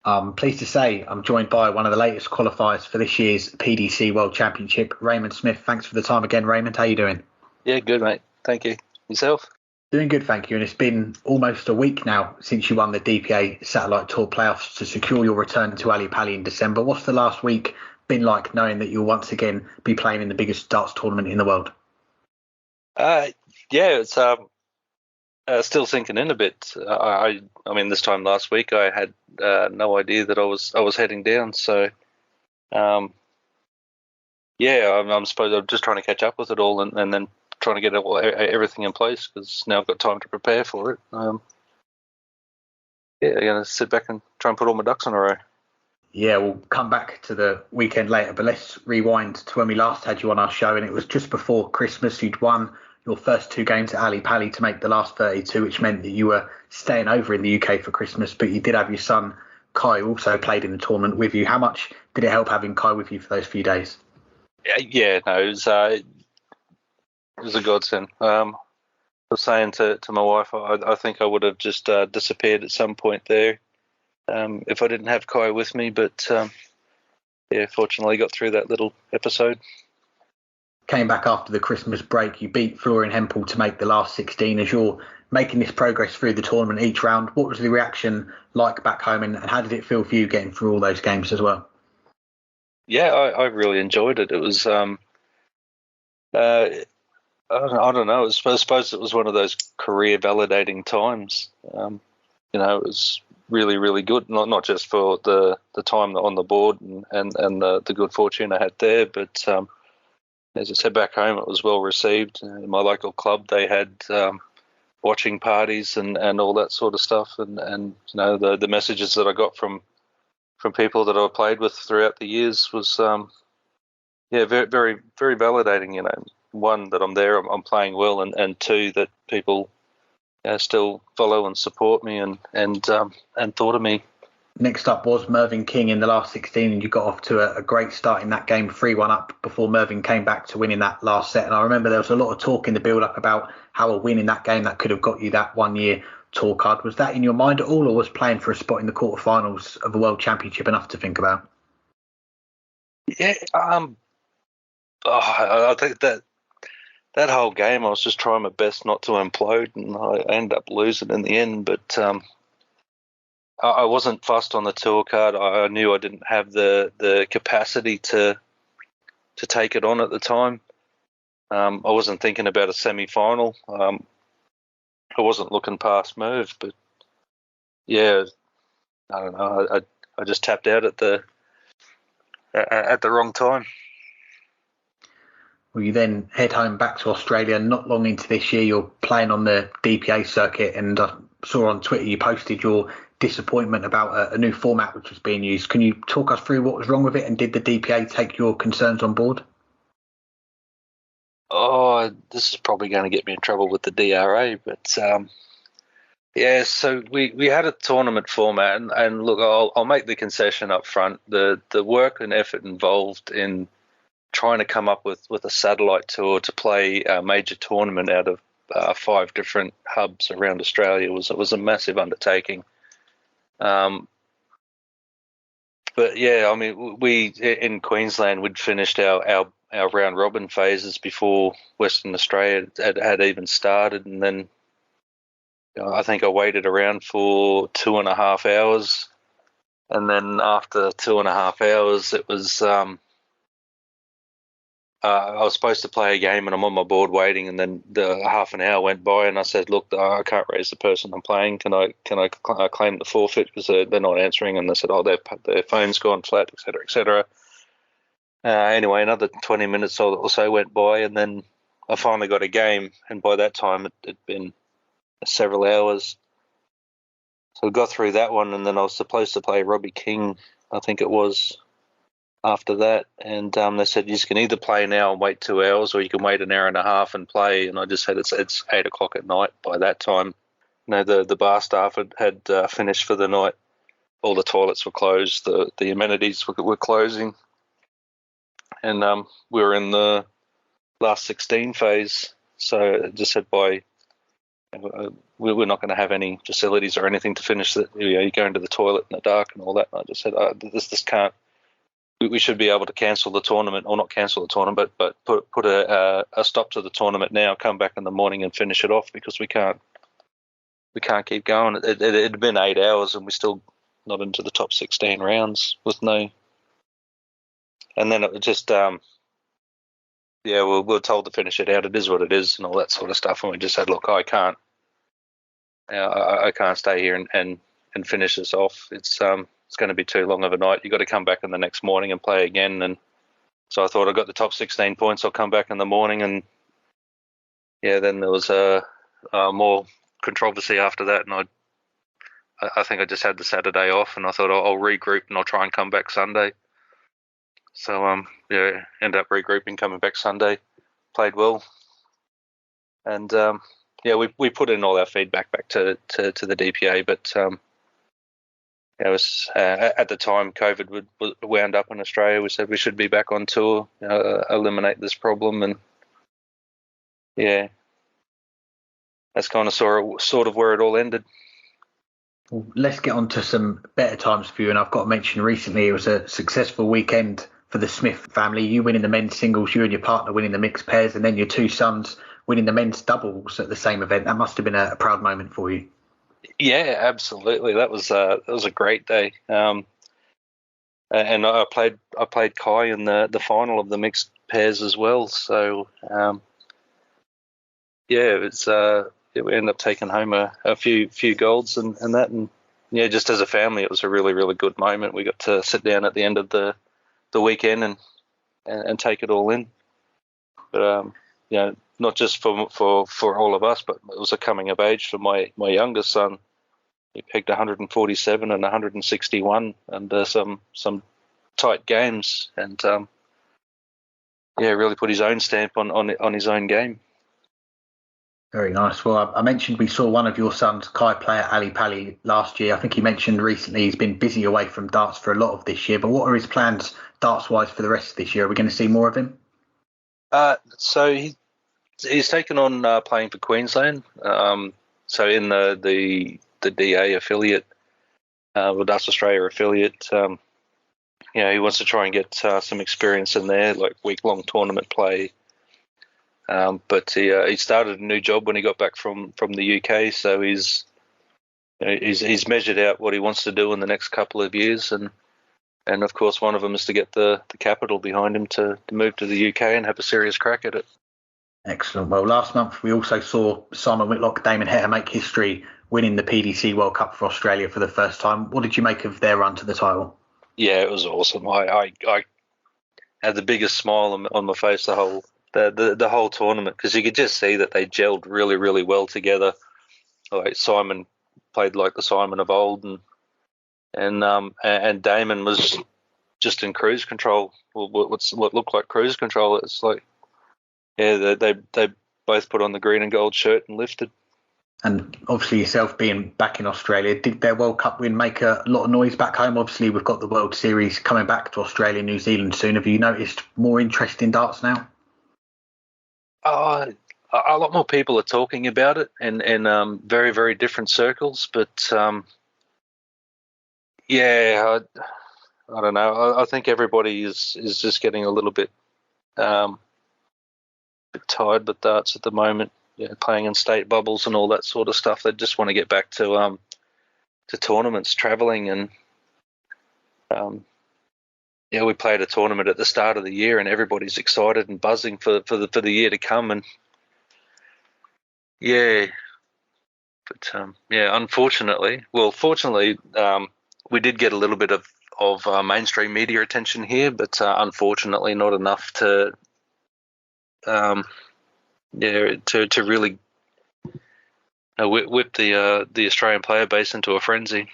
I'm pleased to say I'm joined by one of the latest qualifiers for this year's PDC World Championship, Raymond Smith. Thanks for the time again, Raymond. How you doing? Yeah, good, mate. Thank you. Yourself? Doing good, thank you. And it's been almost a week now since you won the DPA Satellite Tour Play-Offs to secure your return to Ali Pali in December. What's the last week been like, knowing that you'll once again be playing in the biggest darts tournament in the world? Yeah, it's still sinking in a bit. I mean, this time last week I had no idea that I was heading down. So, yeah, I'm suppose I'm just trying to catch up with it all, and then trying to get everything in place, because now I've got time to prepare for it. Yeah, I'm gonna sit back and try and put all my ducks in a row. Yeah, we'll come back to the weekend later, but let's rewind to when we last had you on our show, and it was just before Christmas. You'd won your first two games at Ali Pali to make the last 32, which meant that you were staying over in the UK for Christmas, but you did have your son Kai, who also played in the tournament with you. How much did it help having Kai with you for those few days? Yeah, no, it was a godsend. I was saying to my wife, I think I would have just disappeared at some point there if I didn't have Kai with me. But yeah, fortunately got through that little episode. Came back after the Christmas break. You beat Florian Hempel to make the last 16. As you're making this progress through the tournament each round, what was the reaction like back home, and how did it feel for you getting through all those games as well? Yeah, I really enjoyed it. It was I don't know. I suppose it was one of those career validating times. It was really, really good. Not just for the time on the board and the good fortune I had there, but as I said, back home it was well received. In my local club, they had watching parties and all that sort of stuff, and the messages that I got from people that I played with throughout the years was very, very, very validating. One, that I'm there, I'm playing well, and two, that people still follow and support me and thought of me. Next up was Mervyn King in the last 16, and you got off to a great start in that game, 3-1 up, before Mervyn came back to win in that last set. And I remember there was a lot of talk in the build-up about how a win in that game that could have got you that one-year tour card. Was that in your mind at all, or was playing for a spot in the quarterfinals of the World Championship enough to think about? Yeah, I think that whole game, I was just trying my best not to implode, and I ended up losing in the end. But I wasn't fussed on the tour card. I knew I didn't have the capacity to take it on at the time. I wasn't thinking about a semi-final. I wasn't looking past Merv, but yeah, I don't know. I just tapped out at the wrong time. Well, you then head home back to Australia. Not long into this year, you're playing on the DPA circuit, and I saw on Twitter you posted your disappointment about a new format which was being used. Can you talk us through what was wrong with it, and did the DPA take your concerns on board? Oh, this is probably going to get me in trouble with the DRA, but yeah. So we had a tournament format, and look, I'll make the concession up front. The work and effort involved in trying to come up with a satellite tour to play a major tournament out of 5 different hubs around Australia was a massive undertaking. But yeah, I mean, we in Queensland, we'd finished our round robin phases before Western Australia had even started, and then I think I waited around for 2.5 hours, and then after 2.5 hours, it was I was supposed to play a game, and I'm on my board waiting, and then the half an hour went by, and I said, "Look, I can't raise the person I'm playing. Can I claim the forfeit, because they're not answering?" And they said, "Oh, their phone's gone flat, etc., etc." Anyway, another 20 minutes or so went by, and then I finally got a game, and by that time it'd been several hours. So I got through that one, and then I was supposed to play Robbie King, I think it was, after that, and they said, you can either play now and wait 2 hours, or you can wait an hour and a half and play. And I just said, it's 8 o'clock at night by that time. The bar staff had finished for the night. All the toilets were closed, the amenities were closing, and we were in the last 16 phase. So I just said, by we're not going to have any facilities or anything to finish it. You go into the toilet in the dark and all that. And I just said, this can't. We should be able to cancel the tournament, or not cancel the tournament, but put a stop to the tournament now. Come back in the morning and finish it off, because we can't keep going. It had been 8 hours and we're still not into the top 16 rounds with no. And then it just we're told to finish it out. It is what it is, and all that sort of stuff. And we just said, look, I can't stay here and finish this off. It's going to be too long of a night. You got to come back in the next morning and play again. And so I thought, I got the top 16 points. I'll come back in the morning. And then there was more controversy after that, and I think I just had the Saturday off, and I thought I'll regroup and I'll try and come back Sunday. So end up regrouping, coming back Sunday, played well, and we put in all our feedback back to the DPA, but it was at the time COVID wound up in Australia. We said we should be back on tour, eliminate this problem, and that's kind of sort of where it all ended. Well, let's get on to some better times for you. And I've got to mention, recently it was a successful weekend for the Smith family. You winning the men's singles, you and your partner winning the mixed pairs, and then your two sons winning the men's doubles at the same event. That must have been a proud moment for you. Yeah, absolutely. That was a great day. And I played Kai in the final of the mixed pairs as well. So we ended up taking home a few golds and that, and just as a family, it was a really, really good moment. We got to sit down at the end of the weekend and take it all in. But not just for all of us, but it was a coming of age for my youngest son. He pegged 147 and 161 under some tight games, and really put his own stamp on his own game. Very nice. Well, I mentioned we saw one of your sons, Kai, play at Ali Pali last year. I think he mentioned recently he's been busy away from darts for a lot of this year. But what are his plans darts-wise for the rest of this year? Are we going to see more of him? So he's taken on playing for Queensland. So in the DA affiliate, the Darts Australia affiliate, he wants to try and get some experience in there, like week-long tournament play. But he started a new job when he got back from the UK, so he's measured out what he wants to do in the next couple of years, and of course one of them is to get the capital behind him to move to the UK and have a serious crack at it. Excellent. Well, last month we also saw Simon Whitlock, Damon Heta make history, winning the PDC World Cup for Australia for the first time. What did you make of their run to the title? Yeah, it was awesome. I had the biggest smile on my face the whole tournament, because you could just see that they gelled really, really well together. Like Simon played like the Simon of old, and Damon was just in cruise control. What looked like cruise control. It's like, they both put on the green and gold shirt and lifted. And obviously yourself being back in Australia, did their World Cup win make a lot of noise back home? Obviously we've got the World Series coming back to Australia and New Zealand soon. Have you noticed more interest in darts now? A lot more people are talking about it in very, very different circles, but I don't know. I think everybody is just getting a little bit tired with darts at the moment. Playing in state bubbles and all that sort of stuff. They just want to get back to tournaments, travelling, and we played a tournament at the start of the year, and everybody's excited and buzzing for the year to come. And fortunately, we did get a little bit of mainstream media attention here, but unfortunately not enough to really whip the Australian player base into a frenzy.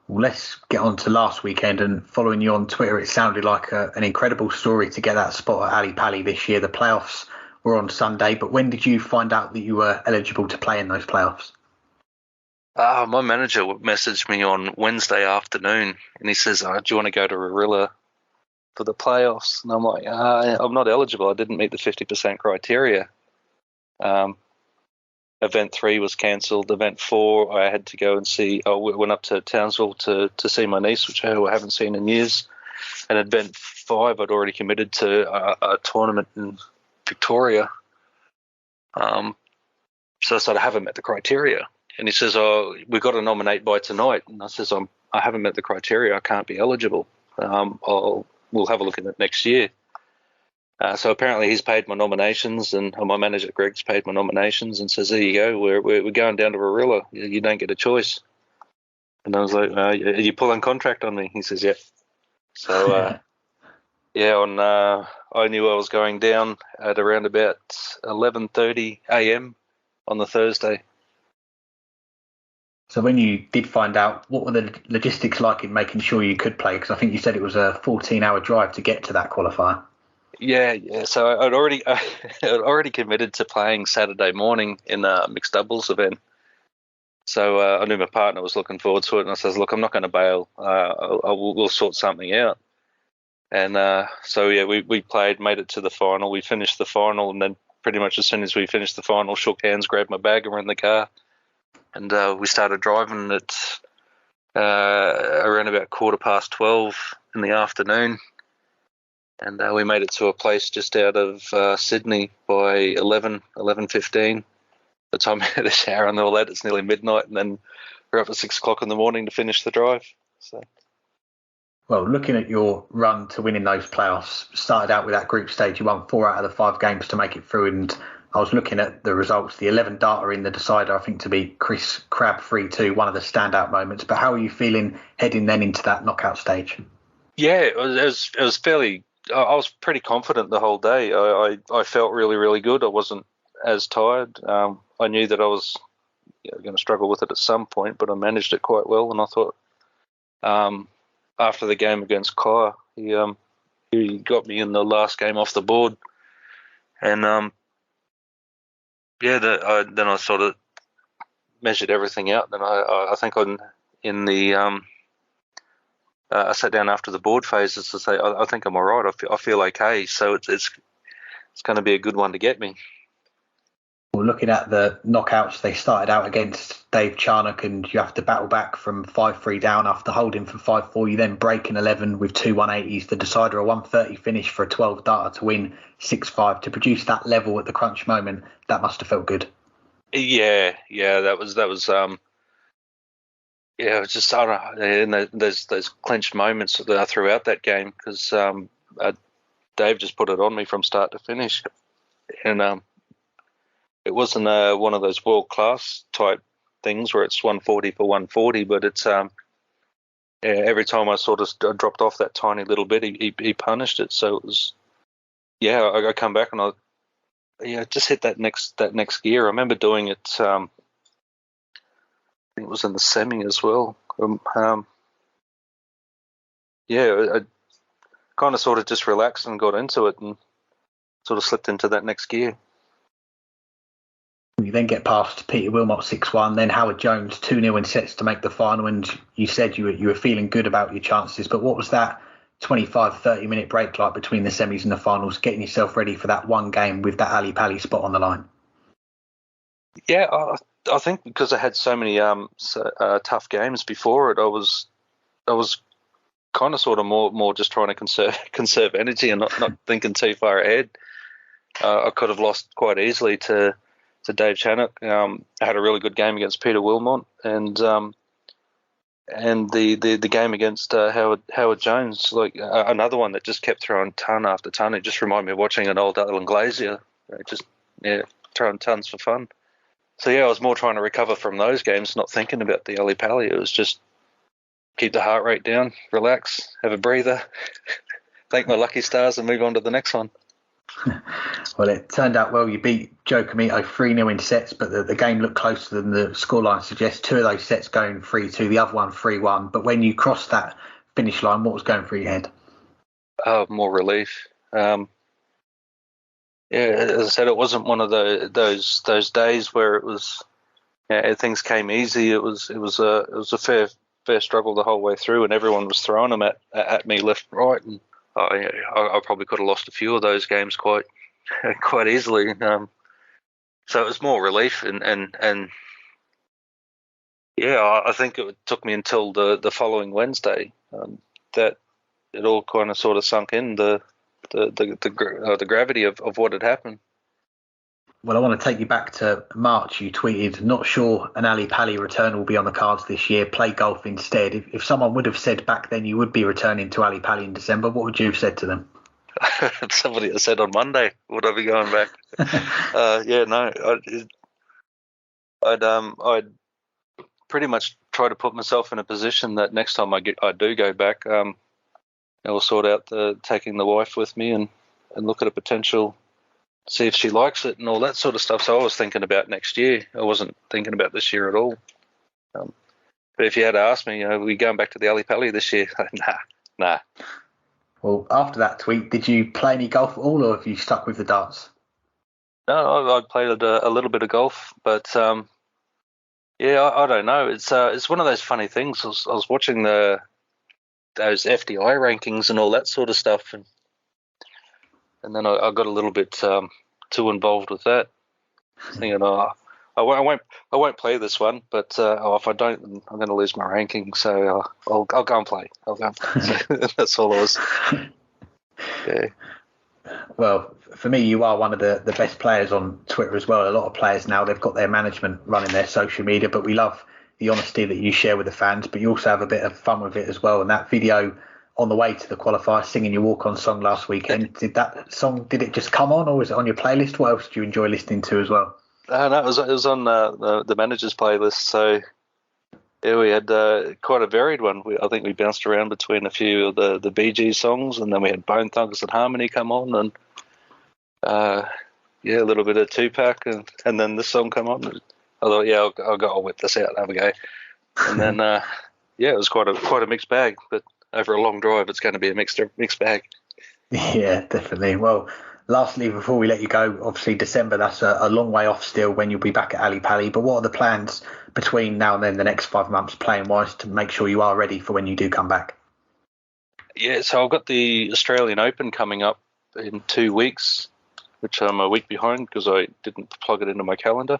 Well, let's get on to last weekend, and following you on Twitter, it sounded like an incredible story to get that spot at Ali Pali this year. The playoffs were on Sunday, but when did you find out that you were eligible to play in those playoffs? My manager messaged me on Wednesday afternoon, and he says, do you want to go to Arilla for the playoffs? And I'm like, I'm not eligible. I didn't meet the 50% criteria. event 3 was cancelled. Event 4, I had to go and see. I went up to Townsville to see my niece, which I haven't seen in years. And event 5, I'd already committed to a tournament in Victoria. So I said, I haven't met the criteria. And he says, "Oh, we've got to nominate by tonight." And I says, I haven't met the criteria. I can't be eligible. We'll have a look at it next year. So apparently he's paid my nominations, and my manager Greg's paid my nominations, and says, "There you go. We're going down to Warilla. You don't get a choice." And I was like, "Are you pulling contract on me?" He says, "Yeah." So I knew I was going down at around about 11:30 a.m. on the Thursday. So when you did find out, what were the logistics like in making sure you could play? Because I think you said it was a 14-hour drive to get to that qualifier. Yeah. So I'd already committed to playing Saturday morning in a mixed doubles event. So I knew my partner was looking forward to it, and I says, "Look, I'm not going to bail. We'll sort something out." And we played, made it to the final. We finished the final, and then pretty much as soon as we finished the final, shook hands, grabbed my bag, and were in the car. And we started driving at around about 12:15 in the afternoon. And we made it to a place just out of Sydney by 11:15. By the time I had a shower and all that, it's nearly midnight. And then we're up at 6 o'clock in the morning to finish the drive. So. Well, looking at your run to winning those playoffs, started out with that group stage. You won 4 out of the 5 games to make it through. And I was looking at the results, the 11 data in the decider, I think to be Chris Crabb 3-2, one of the standout moments. But how are you feeling heading then into that knockout stage? Yeah, it was fairly. I was pretty confident the whole day. I felt really, really good. I wasn't as tired. I knew that I was going to struggle with it at some point, but I managed it quite well. And I thought after the game against Kaya, he got me in the last game off the board. And then I sort of measured everything out. And I think I sat down after the board phases to say, I think I'm all right. I feel okay. So it's going to be a good one to get me. Well, looking at the knockouts, they started out against Dave Charnock, and you have to battle back from 5-3 down after holding for 5-4. You then break in 11 with 2 180s. The decider, a 130 finish for a 12 data to win 6-5. To produce that level at the crunch moment, that must have felt good. Yeah, that was. It was just, I don't know, and there's those clenched moments throughout that game because Dave just put it on me from start to finish, and it wasn't one of those world class type things where it's 140 for 140, but it's every time I sort of dropped off that tiny little bit, he punished it. So it was, I come back and I just hit that next gear. I remember doing it. I think it was in the semi as well. I kind of sort of just relaxed and got into it and sort of slipped into that next gear. You then get past Peter Wilmot 6-1, then Howard Jones 2-0 in sets to make the final, and you said you were feeling good about your chances. But what was that 25-30 minute break like between the semis and the finals, getting yourself ready for that one game with that Ali Pali spot on the line? Yeah, I think because I had so many tough games before it, I was kind of sort of more just trying to conserve energy and not thinking too far ahead. I could have lost quite easily to Dave Charnock. I had a really good game against Peter Wilmot, and the game against Howard Jones, like another one that just kept throwing ton after ton. It just reminded me of watching an old Alan Glazier, throwing tons for fun. So I was more trying to recover from those games, not thinking about the Ali Pali. It was just keep the heart rate down, relax, have a breather, thank my lucky stars, and move on to the next one. Well, it turned out well. You beat Joe Comito 3-0 in sets, but the game looked closer than the scoreline suggests. 2 of those sets going 3-2, the other one 3-1. But when you crossed that finish line, what was going through your head? More relief. As I said, it wasn't one of those days where it was things came easy. It was a fair struggle the whole way through, and everyone was throwing them at me left and right, and I probably could have lost a few of those games quite easily. So it was more relief, and yeah, I think it took me until the following Wednesday that it all kind of sort of sunk in, the gravity of what had happened. Well, I want to take you back to March. You tweeted, "Not sure an Ali Pali return will be on the cards this year. Play golf instead." If someone would have said back then you would be returning to Ali Pali in December, what would you have said to them? Somebody had said on Monday, would I be going back? Yeah, no. I'd pretty much try to put myself in a position that next time I do go back, I'll sort out taking the wife with me and look at a potential, see if she likes it and all that sort of stuff. So I was thinking about next year. I wasn't thinking about this year at all. But if you had asked me, are we going back to the Ali Pali this year? Nah. Well, after that tweet, did you play any golf at all, or have you stuck with the darts? No, I played a little bit of golf, but yeah, I don't know. It's one of those funny things. I was watching those FDI rankings and all that sort of stuff, and then I got a little bit too involved with that, thinking, I won't play this one, but if I don't, I'm going to lose my ranking. So I'll go and play. So that's all I was. Yeah. Well, for me, you are one of the best players on Twitter as well. A lot of players now, they've got their management running their social media, but we love the honesty that you share with the fans, but you also have a bit of fun with it as well. And that video on the way to the qualifier, singing your walk-on song last weekend, did it just come on, or was it on your playlist? What else do you enjoy listening to as well? No, it was on the manager's playlist. So yeah, we had quite a varied one. I think we bounced around between a few of the Bee Gees songs, and then we had Bone Thugs and Harmony come on, and a little bit of Tupac, and then this song come on. I thought, yeah, I'll whip this out and have a go. And then it was quite a mixed bag. But over a long drive, it's going to be a mixed bag. Yeah, definitely. Well, lastly, before we let you go, obviously December, that's a long way off still when you'll be back at Ali Pali. But what are the plans between now and then, the next 5 months, playing wise, to make sure you are ready for when you do come back? Yeah, so I've got the Australian Open coming up in 2 weeks, which I'm a week behind because I didn't plug it into my calendar.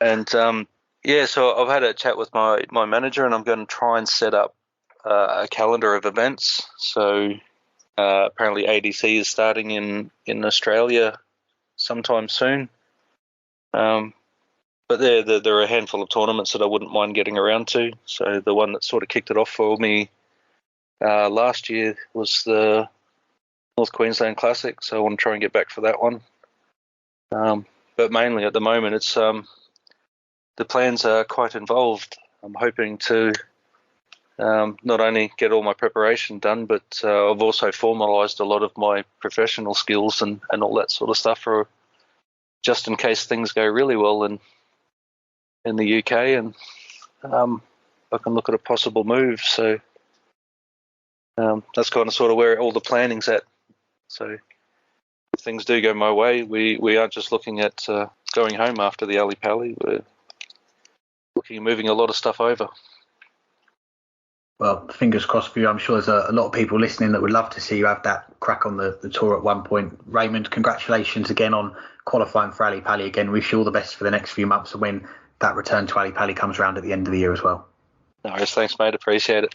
And so I've had a chat with my manager, and I'm going to try and set up a calendar of events. So apparently ADC is starting in Australia sometime soon. But there are a handful of tournaments that I wouldn't mind getting around to. So the one that sort of kicked it off for me last year was the North Queensland Classic. So I want to try and get back for that one. But mainly at the moment, it's the plans are quite involved. I'm hoping to not only get all my preparation done, but I've also formalised a lot of my professional skills and all that sort of stuff for just in case things go really well in the UK, and I can look at a possible move. So that's kind of sort of where all the planning's at. So if things do go my way, we aren't just looking at going home after the Ali Pali. We're looking at moving a lot of stuff over. Well, fingers crossed for you. I'm sure there's a lot of people listening that would love to see you have that crack on the tour at one point. Raymond, congratulations again on qualifying for Ali Pali again. Wish you all the best for the next few months and when that return to Ali Pali comes around at the end of the year as well. No worries, thanks, mate. Appreciate it.